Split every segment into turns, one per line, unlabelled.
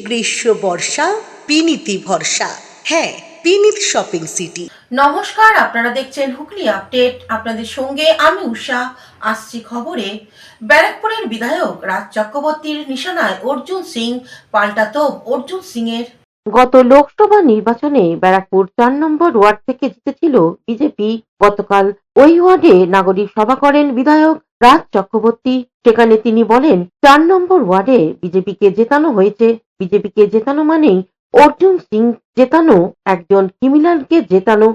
গ্রীষ্ম বর্ষা বিনীতি ভরসা। হ্যাঁ, বিনীত শপিং সিটি।
নমস্কার, আপনারা দেখছেন হুগলি আপডেট। আপনাদের সঙ্গে আমি উষা। আসছি খবরে। ব্যারাকপুরের বিধায়ক রাজ চক্রবর্তীর নিশানায় অর্জুন সিং, পাল্টা তোপ অর্জুন সিং এর।
গত লোকসভা নির্বাচনে ব্যারাকপুর ৪ নম্বর ওয়ার্ড থেকে জিতেছিল বিজেপি। গতকাল ওই ওয়ার্ডে নাগরিক সভা করেন বিধায়ক রাজ চক্রবর্তী। সেখানে তিনি বলেন, ৪ নম্বর ওয়ার্ডে বিজেপিকে জেতানো হয়েছে। বিজেপিকে জেতানো মানেই অর্জুন সিং জেতানো, একজন ক্রিমিনালকে জেতানো।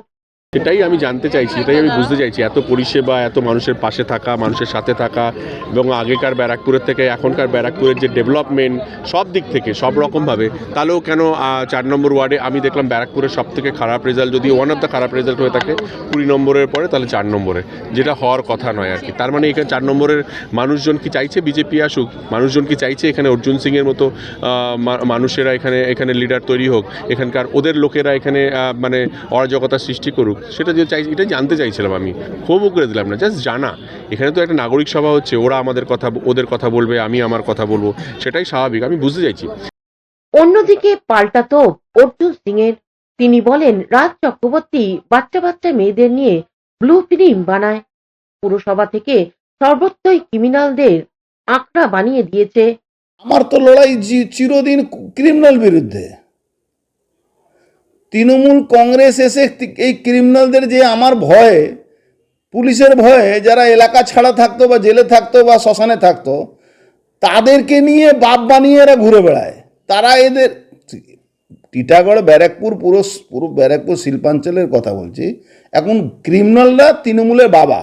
এটাই আমি জানতে চাইছি, এটাই আমি বুঝতে চাইছি, এত পরিষেবা, এত মানুষের পাশে থাকা, মানুষের সাথে থাকা, এবং আগেকার ব্যারাকপুরের থেকে এখনকার ব্যারাকপুরের যে ডেভেলপমেন্ট সব দিক থেকে সব রকমভাবে, তাহলেও কেন ৪ নম্বর ওয়ার্ডে আমি দেখলাম ব্যারাকপুরের সব থেকে খারাপ রেজাল্ট, যদি ওয়ান অফ দ্য খারাপ রেজাল্ট হয়ে থাকে ২০ নম্বরের পরে, তাহলে ৪ নম্বরে, যেটা হওয়ার কথা নয় আর কি। তার মানে এখানে ৪ নম্বরের মানুষজন কি চাইছে বিজেপি আসুক? মানুষজন কি চাইছে এখানে অর্জুন সিংয়ের মতো মানুষেরা এখানে লিডার তৈরি হোক, এখানকার ওদের লোকেরা এখানে মানে অরাজকতা সৃষ্টি করুক? সেটা যে চাই, এটা জানতে চাইছিলাম আমি। খুব করে দিলাম না, জাস্ট জানা। এখানে তো একটা নাগরিক সভা হচ্ছে, ওরা আমাদের কথা, ওদের কথা বলবে, আমি আমার কথা বলবো, সেটাই স্বাভাবিক। আমি বুঝতে চাইছি।
অন্যদিকে পাল্টা তোপ অর্জুন সিং এর। তিনি বলেন, রাজ চক্রবর্তী বাচ্চা বাচ্চা মেয়েদের নিয়ে ব্লু ফিল্ম বানায়। পুরসভা থেকে সর্বত্রই ক্রিমিনালদের আঁকড়া বানিয়ে দিয়েছে।
আমার তো লড়াই চিরদিন ক্রিমিনাল বিরুদ্ধে। তৃণমূল কংগ্রেস এসে এই ক্রিমিনালদের, যে আমার ভয়ে, পুলিশের ভয়ে যারা এলাকা ছাড়া থাকতো বা জেলে থাকতো বা শ্মশানে থাকতো, তাদেরকে নিয়ে বাপ বানিয়ে এরা ঘুরে বেড়ায়। তারা এদের টিটাগড়, ব্যারাকপুর, পুরো ব্যারাকপুর শিল্পাঞ্চলের কথা বলছি, এখন ক্রিমিনালরা তৃণমূলের বাবা।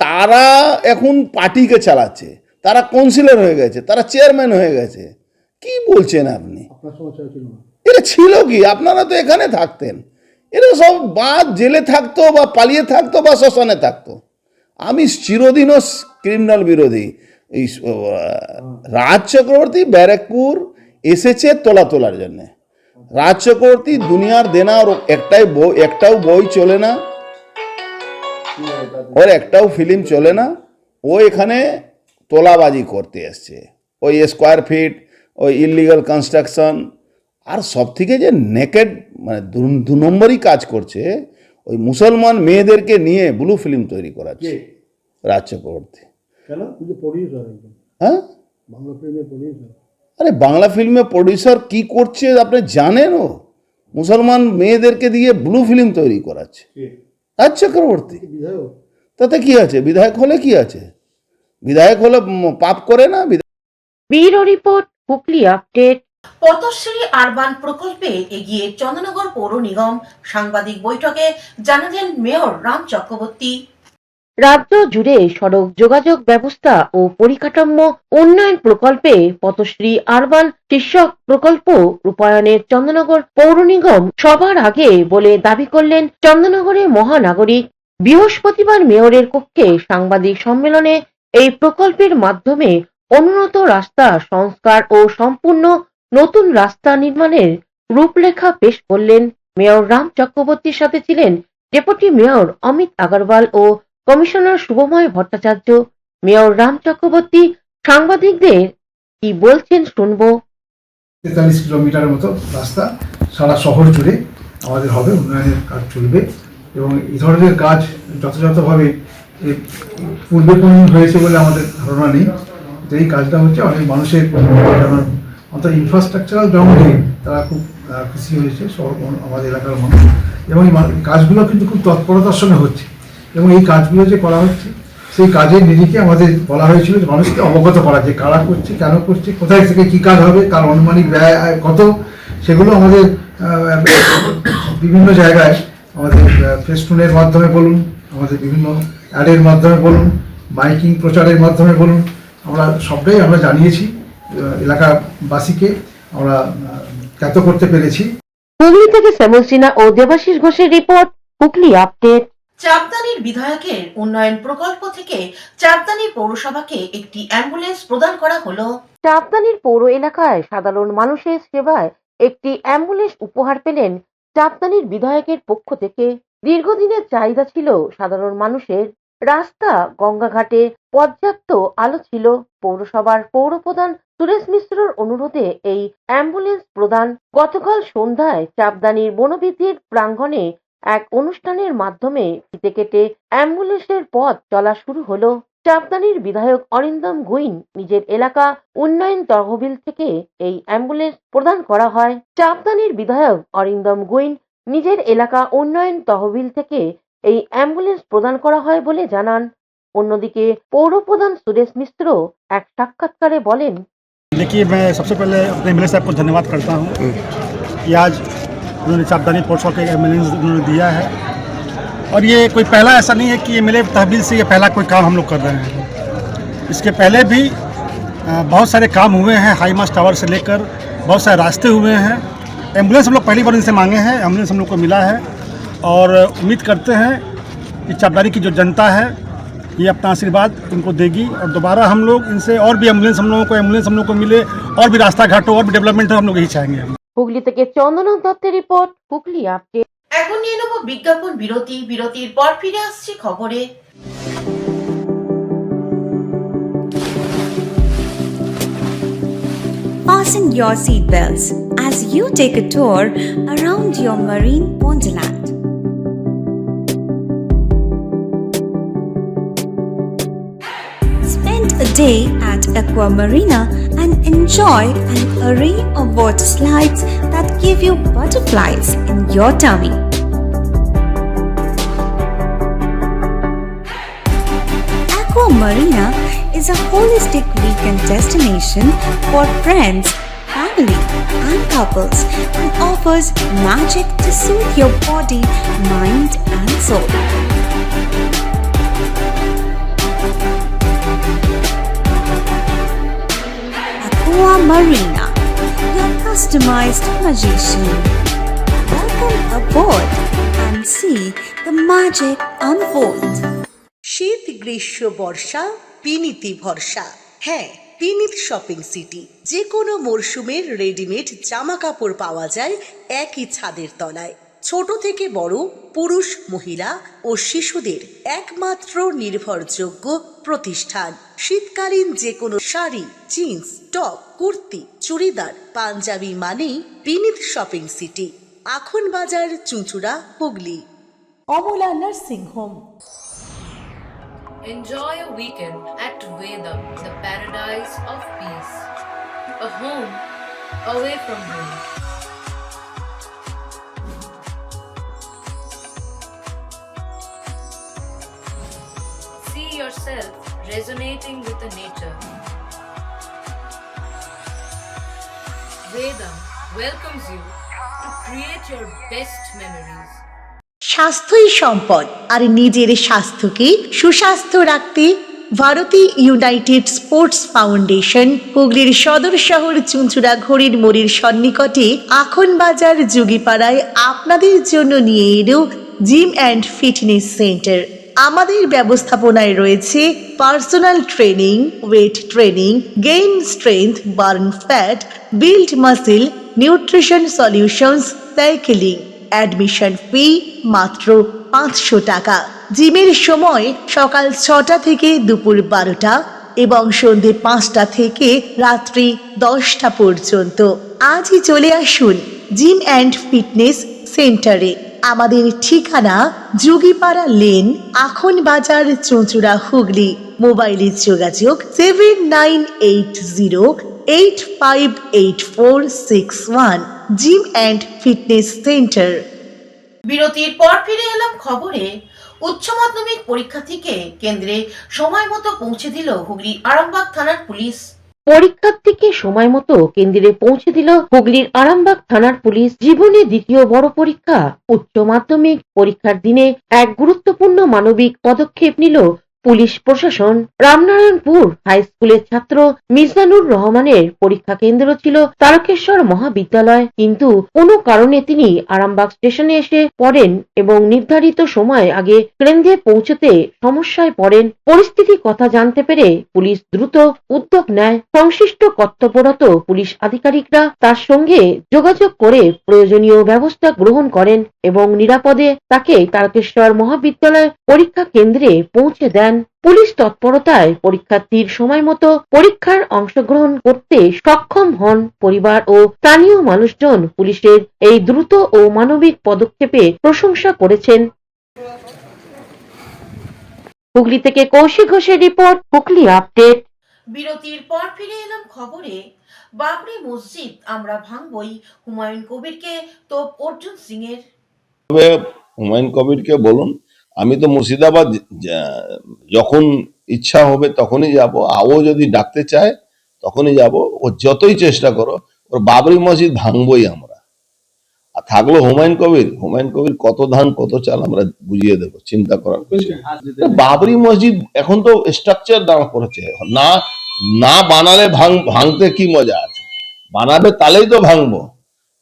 তারা এখন পার্টিকে চালাচ্ছে, তারা কাউন্সিলর হয়ে গেছে, তারা চেয়ারম্যান হয়ে গেছে। কি বলছেন আপনি? এটা ছিল কি? আপনারা তো এখানে থাকতেন। এরা সব বা জেলে থাকতো বা পালিয়ে থাকতো বা শ্মশানে থাকতো। আমি চিরদিনও ক্রিমিনাল বিরোধী। এই রাজ চক্রবর্তী ব্যারাকপুর এসেছে তোলার জন্যে। রাজ চক্রবর্তী দুনিয়ার দেনা, ওর একটাও বই চলে না, ওর একটাও ফিল্ম চলে না। ও এখানে তোলাবাজি করতে এসছে, ওই স্কোয়ার ফিট, ওই ইললিগাল কনস্ট্রাকশন, আর সব থেকে যে নেকেড, মানে ২ নম্বরই কাজ করছে, ওই মুসলমান মেয়েদেরকে নিয়ে ব্লু ফিল্ম তৈরি করাচ্ছে রাজ চক্রবর্তী। হ্যাঁ, আরে বাংলা ফিল্মে প্রডিউসার কি করছে আপনি জানেন? ও মুসলমান মেয়েদেরকে দিয়ে ব্লু ফিল্ম তৈরি করাচ্ছে রাজ চক্রবর্তী। তাতে কি আছে? বিধায়ক হলে কি আছে? বিধায়ক হলে পাপ করে না?
Bureau report, Hooghly update.
Pathashree urban প্রকল্পে এগিয়ে চন্দ্রনগর পৌর নিগম। সাংবাদিক বৈঠকে জানালেন মেয়র রাম চক্রবর্তী।
রাজ্য জুড়ে সড়ক যোগাযোগ ব্যবস্থা ও পরিকাঠামো উন্নয়ন প্রকল্পে পথশ্রী আরবান শীর্ষক প্রকল্প রূপায়ণের চন্দ্রনগর পৌর নিগম সবার আগে বলে দাবি করলেন চন্দ্রনগরের মহানাগরিক। বৃহস্পতিবার মেয়রের কক্ষে সাংবাদিক সম্মেলনে এই প্রকল্পের মাধ্যমে অনুন্নত রাস্তা সংস্কার ও সম্পূর্ণ নতুন রাস্তা নির্মাণের রূপরেখা পেশ করলেন। মেয়র রাম চক্রবর্তীর সাথে ছিলেন ডেপুটি মেয়র অমিত আগরওয়াল ও কমিশনার শুভময় ভট্টাচার্য। মেয়র রাম চক্রবর্তী সাংবাদিকদের কি বলছেন শুনবো।
৪৩ কিলোমিটারের মতো রাস্তা সারা শহর জুড়ে আমাদের হবে, উন্নয়নের কাজ চলবে, এবং এই ধরনের কাজ যথাযথভাবে পূর্বে কোনো হয়েছে বলে আমাদের ধারণা নেই। এই কাজটা হচ্ছে অনেক মানুষের, অন্তত ইনফ্রাস্ট্রাকচারাল জঙ্গলে তারা খুব খুশি হয়েছে, আমাদের এলাকার মানুষ, এবং এই কাজগুলো কিন্তু খুব তৎপরতার সঙ্গে হচ্ছে। এবং এই কাজগুলো যে করা হচ্ছে, সেই কাজের নিরিখে আমাদের বলা হয়েছিল যে মানুষকে অবগত করা, যে কারা করছে, কেন করছে, কোথায় থেকে কী কাজ হবে, তার আনুমানিক ব্যয় কত, সেগুলো আমাদের বিভিন্ন জায়গায় আমাদের ফেস্টুনের মাধ্যমে বলুন, আমাদের বিভিন্ন অ্যাডের মাধ্যমে বলুন, মাইকিং প্রচারের মাধ্যমে বলুন, আমরা সবটাই আমরা জানিয়েছি এলাকাবাসীকে, আমরা জ্ঞাত করতে পেরেছি।
হুগলি থেকে শ্যামল সিনহা ও দেবাশিস ঘোষের রিপোর্ট, হুগলি আপডেট।
চাপদানির বিধায়কের উন্নয়ন প্রকল্প থেকে চাপদানি পৌরসভাকে একটি অ্যাম্বুলেন্স প্রদান করা হলো।
চাপদানির পৌর এলাকায় সাধারণ মানুষের সেবায় একটি অ্যাম্বুলেন্স উপহার পেলেন চাপদানির বিধায়কের পক্ষ থেকে। দীর্ঘদিনের চাহিদা ছিল সাধারণ মানুষের। রাস্তা, গঙ্গাঘাটে পর্যাপ্ত আলো ছিল। পৌরসভার পৌরপ্রধান সুরেশ মিশ্রর অনুরোধে এই অ্যাম্বুলেন্স প্রদান গতকাল সন্ধ্যায় চাপদানির বনবিধির প্রাঙ্গণে এক অনুষ্ঠানের মাধ্যমে ফিতে কেটে অ্যাম্বুলেন্সের পথ চলা শুরু হলো। চাপদানির বিধায়ক অরিন্দম গুইন নিজের এলাকা উন্নয়ন তহবিল থেকে এই অ্যাম্বুলেন্স প্রদান করা হয়। চাপদানির বিধায়ক অরিন্দম গুইন নিজের এলাকা উন্নয়ন তহবিল থেকে এই অ্যাম্বুলেন্স প্রদান করা হয় বলে জানান। অন্যদিকে পৌরপ্রধান সুরেশ মিশ্র এক সাক্ষাৎকারে বলেন,
देखिए, मैं सबसे पहले अपने एमएलए साहब को धन्यवाद करता हूँ कि आज उन्होंने चापदानी पोर्ट्स का एम्बुलेंस उन्होंने दिया है। और ये कोई पहला ऐसा नहीं है कि एमएलए तहवील से ये पहला कोई काम हम लोग कर रहे हैं। इसके पहले भी बहुत सारे काम हुए हैं, हाई मास्ट टावर से लेकर बहुत सारे रास्ते हुए हैं। एम्बुलेंस हम लोग पहली बार इनसे मांगे हैं, एम्बुलेंस हम लोग को मिला है और उम्मीद करते हैं कि चापदानी की जो जनता है ये अपना आशीर्वाद उनको देगी और दोबारा हम लोग इनसे और भी एम्बुलेंस हम लोगों को मिले और भी रास्ता घाट हो और भी डेवलपमेंट हो, हम लोग यही चाहेंगे।
হুগলি থেকে চন্দন দত্তের রিপোর্ট, হুগলি আপডেট।
এখন নিয়ে নেব বিজ্ঞাপন বিরতি। বিরতির পর ফিরে আসছি খবরে।
Fasten your seatbelts as you take a tour around your marine wonderland. Spend a day at Aqua Marina and enjoy an array of water slides that give you butterflies in your tummy. Aqua Marina is a holistic weekend destination for friends, family, and couples and offers magic to soothe your body, mind, and soul. Aqua Marina, your customized magician. Welcome aboard and see the magic unfold.
শীত গ্রীষ্ম বর্ষা পিনিতি ভরসা। হ্যাঁ, পিনিত shopping city. যে কোনো মরশুমের readymade জামা কাপড় পাওয়া যায় একই ছাদের তলায়। ছোট থেকে বড়, পুরুষ, মহিলা ও শিশুদের একমাত্র নির্ভরযোগ্য প্রতিষ্ঠান। শীতকালীন যে কোনো শাড়ি, জিন্স, টপ, কুর্তি, চুড়িদার, পাঞ্জাবি মানেই পিনিত শপিং সিটি। আখন বাজার, চুঁচুড়া, Hooghly. Amala nursing home.
Enjoy a weekend at Vedam, the paradise of peace. A home away from home. See yourself resonating with the nature. Vedam welcomes you to create your best memories.
স্বাস্থ্যই সম্পদ, আর নিজের স্বাস্থ্যকে সুস্বাস্থ্য রাখতে Bharati United sports foundation হুগলির সদর শহর চুঁচুড়া ঘড়ির মোড়ের সন্নিকটে আখন বাজার যুগিপাড়ায় আপনাদের জন্য নিয়ে এলো জিম অ্যান্ড ফিটনেস সেন্টার। আমাদের ব্যবস্থাপনায় রয়েছে personal training, weight training, gain strength, burn fat, build muscle, nutrition solutions, cycling. Admission ফি মাত্র 500 টাকা। জিমের সময় সকাল 6টা থেকে দুপুর 12টা এবং সন্ধে 5টা থেকে রাত্রি 10টা পর্যন্ত। আজই চলে আসুন জিম অ্যান্ড ফিটনেস সেন্টারে। আমাদের ঠিকানা যুগিপাড়া লেন, আখন বাজার, চুঁচুড়া, হুগলি। মোবাইলে যোগাযোগ 7980858461। Gym and fitness centre.
বিরতির পর ফিরে এলাম খবরে। উচ্চ মাধ্যমিক পরীক্ষার্থীকে কেন্দ্রে সময় মতো পৌঁছে দিল হুগলির আরামবাগ থানার পুলিশ।
পরীক্ষার্থীকে সময় মতো কেন্দ্রে পৌঁছে দিল হুগলির আরামবাগ থানার পুলিশ। জীবনে দ্বিতীয় বড় পরীক্ষা উচ্চ মাধ্যমিক পরীক্ষার দিনে এক গুরুত্বপূর্ণ মানবিক পদক্ষেপ নিল পুলিশ প্রশাসন। রামনারায়ণপুর হাই স্কুলের ছাত্র মিজানুর রহমানের পরীক্ষা কেন্দ্র ছিল তারকেশ্বর মহাবিদ্যালয়, কিন্তু কোনো কারণে তিনি আরামবাগ স্টেশনে এসে পড়েন এবং নির্ধারিত সময় আগে কেন্দ্রে পৌঁছতে সমস্যায় পড়েন। পরিস্থিতি কথা জানতে পেরে পুলিশ দ্রুত উদ্যোগ নেয়। সংশ্লিষ্ট কর্তব্যরত পুলিশ আধিকারিকরা তার সঙ্গে যোগাযোগ করে প্রয়োজনীয় ব্যবস্থা গ্রহণ করেন এবং নিরাপদে তাকে তারকেশ্বর মহাবিদ্যালয় পরীক্ষা কেন্দ্রে পৌঁছে দেন। পুলিশ তৎপরতায় পরীক্ষার্থীর সময় মতো পরীক্ষার অংশগ্রহণ করতে সক্ষম হন পরিবার ও স্থানীয় মানুষজন পুলিশের এই দ্রুত ও মানবিক পদক্ষেপে প্রশংসা করেছেন। হুগলি থেকে কৌশিক ঘোষের রিপোর্ট, হুগলি আপডেট।
বিরতির পর ফিরে এলাম খবরে। বাবরি মসজিদ আমরা ভাঙবই, হুমায়ুন কবিরকে তোপ অর্জুন সিং এর।
হুমায়ুন কবিরকে বলুন, আমি তো মুর্শিদাবাদ যখন ইচ্ছা হবে তখনই যাব, ও যদি ডাকতে চায় তখনই যাব। ও যতই চেষ্টা করো, ওর বাবরি মসজিদ ভাঙবই আমরা। আর থাকলো হুমায়ুন কবির কত ধান কত চাল আমরা বুঝিয়ে দেবো, চিন্তা করার কিছু নেই। বাবরি মসজিদ এখন তো স্ট্রাকচার দাঁড় করেছে, না না বানালে ভাঙতে কি মজা আছে, বানাবে তাহলেই তো ভাঙবো।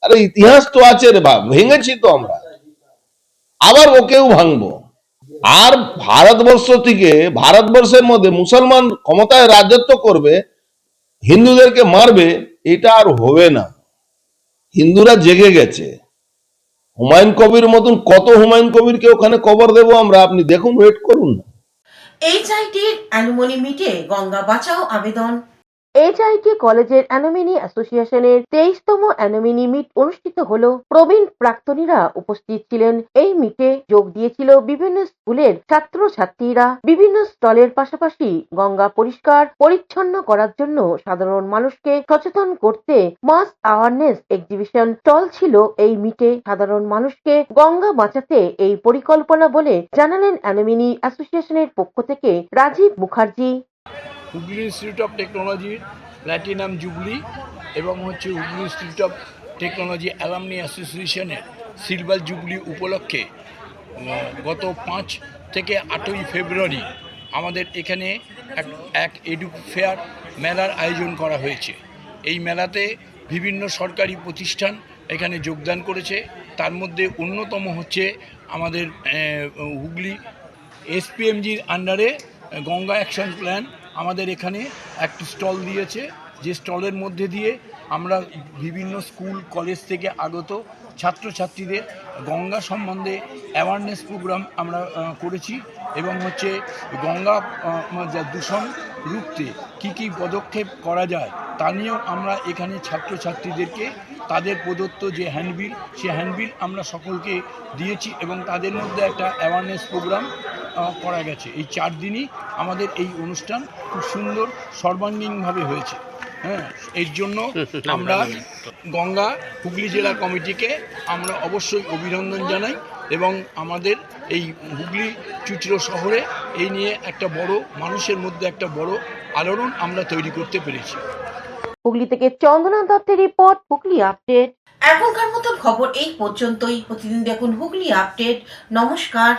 আরে ইতিহাস তো আছে রে, ভেঙেছি তো আমরা, আবার ওকেও ভাঙবো। আর ভারতবর্ষের মধ্যে মুসলমান ক্ষমতায় রাজত্ব করবে, হিন্দুদেরকে মারবে, এটা আর হবে না। হিন্দুরা জেগে গেছে। হুমায়ুন কবির মতন কত হুমায়ুন কবিরকে ওখানে কবর দেবো আমরা, আপনি দেখুন, ওয়েট করুন না।
এইচআইটির অ্যালুমনি মিটে গঙ্গা বাঁচাও আবেদন।
এইচআইটি কলেজের অ্যালুমিনি অ্যাসোসিয়েশনের 23তম অ্যালুমিনি মিট অনুষ্ঠিত হলো। প্রবীণ প্রাক্তনীরা উপস্থিত ছিলেন। এই মিটে যোগ দিয়েছিল বিভিন্ন স্কুলের ছাত্রছাত্রীরা। বিভিন্ন স্টলের পাশাপাশি গঙ্গা পরিষ্কার পরিচ্ছন্ন করার জন্য সাধারণ মানুষকে সচেতন করতে মাস অ্যাওয়ারনেস এক্সিবিশন স্টল ছিল এই মিটে। সাধারণ মানুষকে গঙ্গা বাঁচাতে এই পরিকল্পনা বলে জানালেন অ্যালুমিনি অ্যাসোসিয়েশনের পক্ষ থেকে রাজীব মুখার্জি।
হুগলি ইনস্টিটিউট অফ টেকনোলজির প্ল্যাটিনাম জুবলি এবং হচ্ছে Hooghly institute of technology alumni অ্যাসোসিয়েশনের সিলভার জুবলি উপলক্ষে গত 5 থেকে 8ই ফেব্রুয়ারি আমাদের এখানে এক এডু ফেয়ার মেলার আয়োজন করা হয়েছে। এই মেলাতে বিভিন্ন সরকারি প্রতিষ্ঠান এখানে যোগদান করেছে। তার মধ্যে অন্যতম হচ্ছে আমাদের হুগলি এসপিএমজির আন্ডারে গঙ্গা অ্যাকশন প্ল্যান আমাদের এখানে একটি স্টল দিয়েছে, যে স্টলের মধ্যে দিয়ে আমরা বিভিন্ন স্কুল কলেজ থেকে আগত ছাত্রছাত্রীদের গঙ্গা সম্বন্ধে অ্যাওয়ারনেস প্রোগ্রাম আমরা করেছি এবং হচ্ছে গঙ্গা দূষণ রুখতে কী কী পদক্ষেপ করা যায় তা নিয়েও আমরা এখানে ছাত্রছাত্রীদেরকে তাদের প্রদত্ত যে হ্যান্ডবিল, সে হ্যান্ডবিল আমরা সকলকে দিয়েছি এবং তাদের মধ্যে একটা অ্যাওয়ারনেস প্রোগ্রাম করা গেছে। এই 4 দিনই আমাদের এই অনুষ্ঠান খুব সুন্দর সর্বাঙ্গীনভাবে হয়েছে। হ্যাঁ, এর জন্য আমরা গঙ্গা হুগলি জেলা কমিটিকে আমরা অবশ্যই অভিনন্দন জানাই এবং আমাদের এই হুগলি চুঁচুড়া শহরে এই নিয়ে একটা বড় মানুষের মধ্যে একটা বড় আলোড়ন আমরা তৈরি করতে পেরেছি।
হুগলি থেকে চন্দনা দত্তের রিপোর্ট, হুগলি আপডেট।
এখনকার মতন খবর এই পর্যন্তই। প্রতিদিন দেখুন হুগলি আপডেট। নমস্কার।